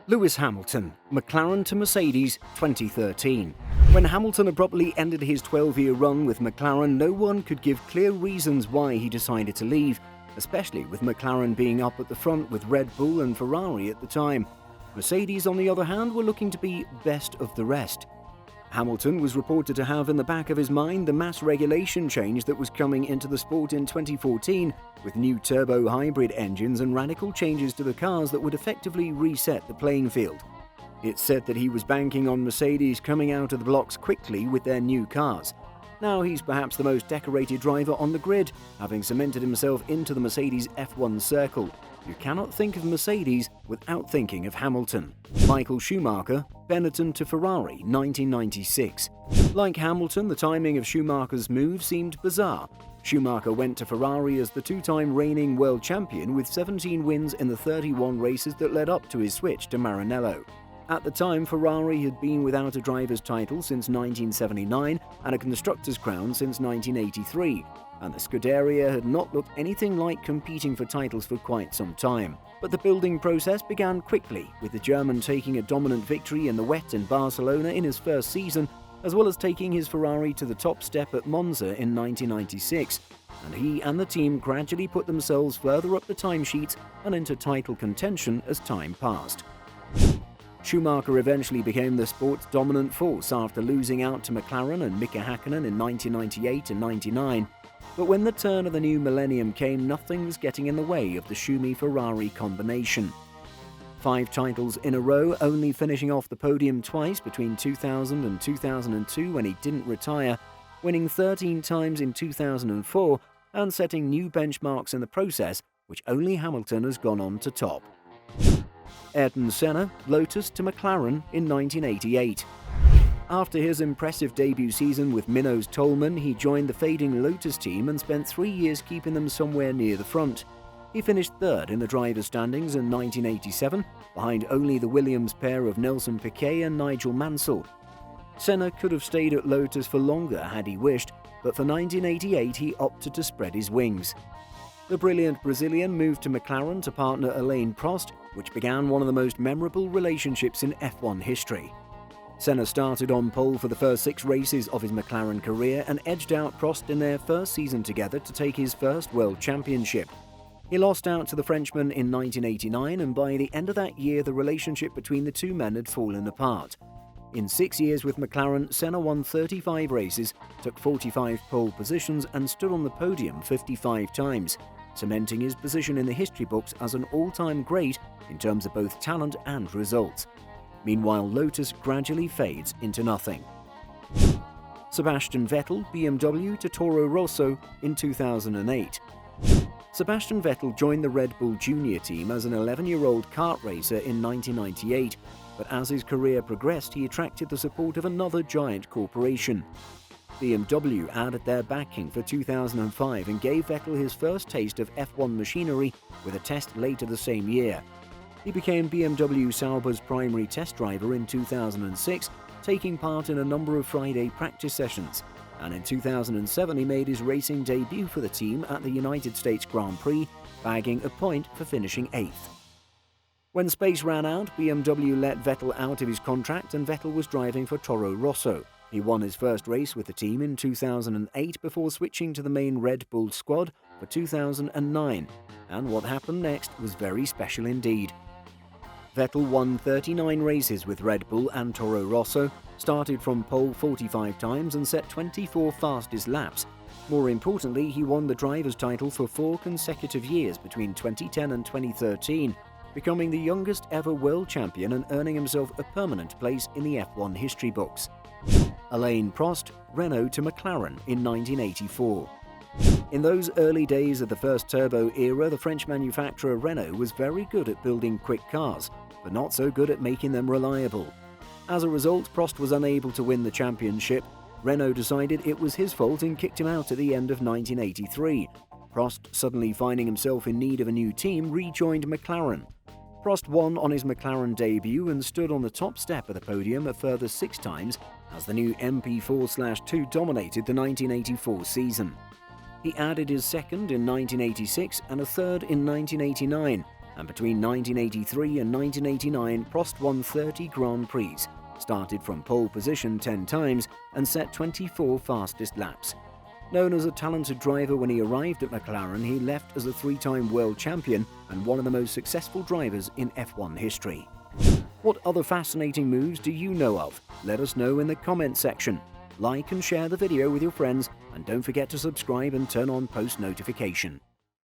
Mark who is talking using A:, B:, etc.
A: Lewis Hamilton, McLaren to Mercedes 2013. When Hamilton abruptly ended his 12-year run with McLaren, no one could give clear reasons why he decided to leave, especially with McLaren being up at the front with Red Bull and Ferrari at the time. Mercedes, on the other hand, were looking to be best of the rest. Hamilton was reported to have in the back of his mind the mass regulation change that was coming into the sport in 2014, with new turbo hybrid engines and radical changes to the cars that would effectively reset the playing field. It's said that he was banking on Mercedes coming out of the blocks quickly with their new cars. Now he's perhaps the most decorated driver on the grid, having cemented himself into the Mercedes F1 circle. You cannot think of Mercedes without thinking of Hamilton. Michael Schumacher, Benetton to Ferrari, 1996. Like Hamilton, the timing of Schumacher's move seemed bizarre. Schumacher went to Ferrari as the two-time reigning world champion with 17 wins in the 31 races that led up to his switch to Maranello. At the time, Ferrari had been without a driver's title since 1979 and a constructor's crown since 1983, and the Scuderia had not looked anything like competing for titles for quite some time. But the building process began quickly, with the German taking a dominant victory in the wet in Barcelona in his first season, as well as taking his Ferrari to the top step at Monza in 1996, and he and the team gradually put themselves further up the timesheets and into title contention as time passed. Schumacher eventually became the sport's dominant force after losing out to McLaren and Mika Hakkinen in 1998 and 99. But when the turn of the new millennium came, nothing was getting in the way of the Schumi-Ferrari combination. 5 titles in a row, only finishing off the podium twice between 2000 and 2002 when he didn't retire, winning 13 times in 2004 and setting new benchmarks in the process, which only Hamilton has gone on to top. Ayrton Senna, Lotus to McLaren in 1988. After his impressive debut season with Minnows Tolman, he joined the fading Lotus team and spent 3 years keeping them somewhere near the front. He finished third in the drivers' standings in 1987, behind only the Williams pair of Nelson Piquet and Nigel Mansell. Senna could have stayed at Lotus for longer had he wished, but for 1988 he opted to spread his wings. The brilliant Brazilian moved to McLaren to partner Alain Prost, which began one of the most memorable relationships in F1 history. Senna started on pole for the first 6 races of his McLaren career and edged out Prost in their first season together to take his first world championship. He lost out to the Frenchman in 1989, and by the end of that year the relationship between the two men had fallen apart. In 6 years with McLaren, Senna won 35 races, took 45 pole positions and stood on the podium 55 times, cementing his position in the history books as an all-time great in terms of both talent and results. Meanwhile, Lotus gradually fades into nothing. Sebastian Vettel, BMW to Toro Rosso in 2008. Sebastian Vettel joined the Red Bull Junior team as an 11-year-old kart racer in 1998, but as his career progressed, he attracted the support of another giant corporation. BMW added their backing for 2005 and gave Vettel his first taste of F1 machinery with a test later the same year. He became BMW Sauber's primary test driver in 2006, taking part in a number of Friday practice sessions, and in 2007 he made his racing debut for the team at the United States Grand Prix, bagging a point for finishing 8th. When space ran out, BMW let Vettel out of his contract and Vettel was driving for Toro Rosso. He won his first race with the team in 2008 before switching to the main Red Bull squad for 2009, and what happened next was very special indeed. Vettel won 39 races with Red Bull and Toro Rosso, started from pole 45 times and set 24 fastest laps. More importantly, he won the driver's title for 4 consecutive years between 2010 and 2013, becoming the youngest ever world champion and earning himself a permanent place in the F1 history books. Alain Prost, Renault to McLaren in 1984. In those early days of the first turbo era, the French manufacturer Renault was very good at building quick cars, but not so good at making them reliable. As a result, Prost was unable to win the championship. Renault decided it was his fault and kicked him out at the end of 1983. Prost, suddenly finding himself in need of a new team, rejoined McLaren. Prost won on his McLaren debut and stood on the top step of the podium a further 6 times as the new MP4/2 dominated the 1984 season. He added his second in 1986 and a third in 1989, and between 1983 and 1989 Prost won 30 Grand Prix, started from pole position 10 times and set 24 fastest laps. Known as a talented driver when he arrived at McLaren, he left as a 3-time world champion and one of the most successful drivers in F1 history. What other fascinating moves do you know of? Let us know in the comments section. Like and share the video with your friends, and don't forget to subscribe and turn on post notification.